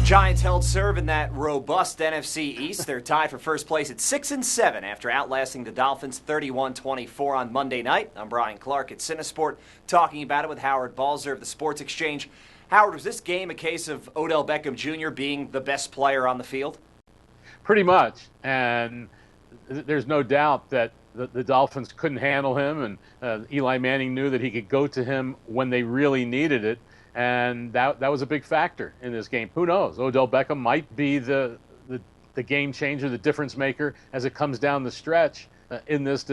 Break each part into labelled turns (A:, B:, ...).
A: Giants held serve in that robust NFC East. They're tied for first place at 6-7 after outlasting the Dolphins 31-24 on Monday night. I'm Brian Clark at CineSport, talking about it with Howard Balzer of the Sports Exchange. Howard, was this game a case of Odell Beckham Jr. being the best player on the field?
B: Pretty much, and there's no doubt that the Dolphins couldn't handle him, and Eli Manning knew that he could go to him when they really needed it. And that was a big factor in this game. Who knows? Odell Beckham might be the game changer, the difference maker as it comes down the stretch in this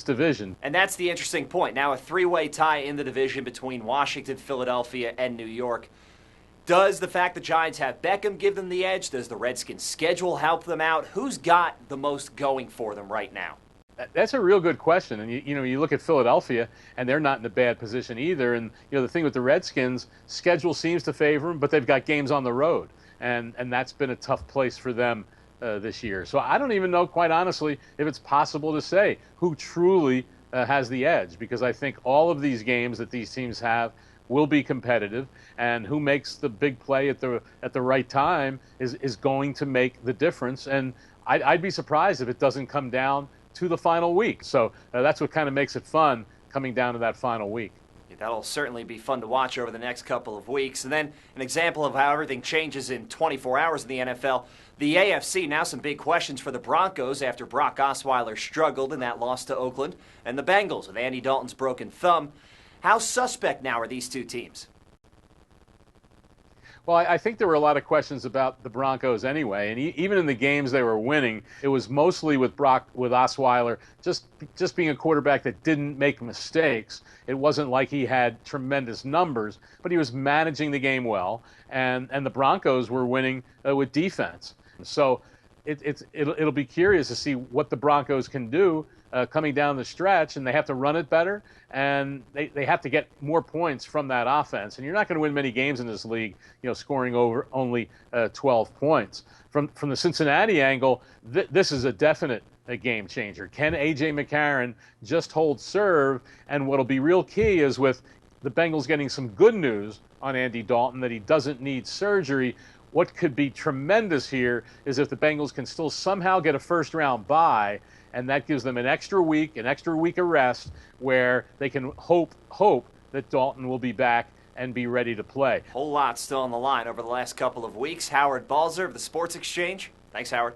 B: division.
A: And that's the interesting point. Now a three-way tie in the division between Washington, Philadelphia, and New York. Does the fact the Giants have Beckham give them the edge? Does the Redskins' schedule help them out? Who's got the most going for them right now?
B: That's a real good question. And you look at Philadelphia, and they're not in a bad position either. And the thing with the Redskins, schedule seems to favor them, but they've got games on the road, and that's been a tough place for them this year. So I don't even know, quite honestly, if it's possible to say who truly has the edge, because I think all of these games that these teams have will be competitive, and who makes the big play at the right time is going to make the difference. And I'd be surprised if it doesn't come down to the final week. So that's what kind of makes it fun, coming down to that final week.
A: Yeah, that'll certainly be fun to watch over the next couple of weeks. And then an example of how everything changes in 24 hours in the NFL. The AFC, now some big questions for the Broncos after Brock Osweiler struggled in that loss to Oakland, and the Bengals with Andy Dalton's broken thumb. How suspect now are these two teams?
B: Well, I think there were a lot of questions about the Broncos anyway, and even in the games they were winning, it was mostly with Osweiler just being a quarterback that didn't make mistakes. It wasn't like he had tremendous numbers, but he was managing the game well, and the Broncos were winning with defense. So it'll be curious to see what the Broncos can do coming down the stretch, and they have to run it better, and they have to get more points from that offense. And you're not going to win many games in this league, scoring over only 12 points. From the Cincinnati angle, this is a definite game changer. Can A.J. McCarron just hold serve? And what'll be real key is with the Bengals getting some good news on Andy Dalton that he doesn't need surgery. What could be tremendous here is if the Bengals can still somehow get a first-round bye, and that gives them an extra week of rest, where they can hope that Dalton will be back and be ready to play.
A: Whole lot still on the line over the last couple of weeks. Howard Balzer of the Sports Exchange. Thanks, Howard.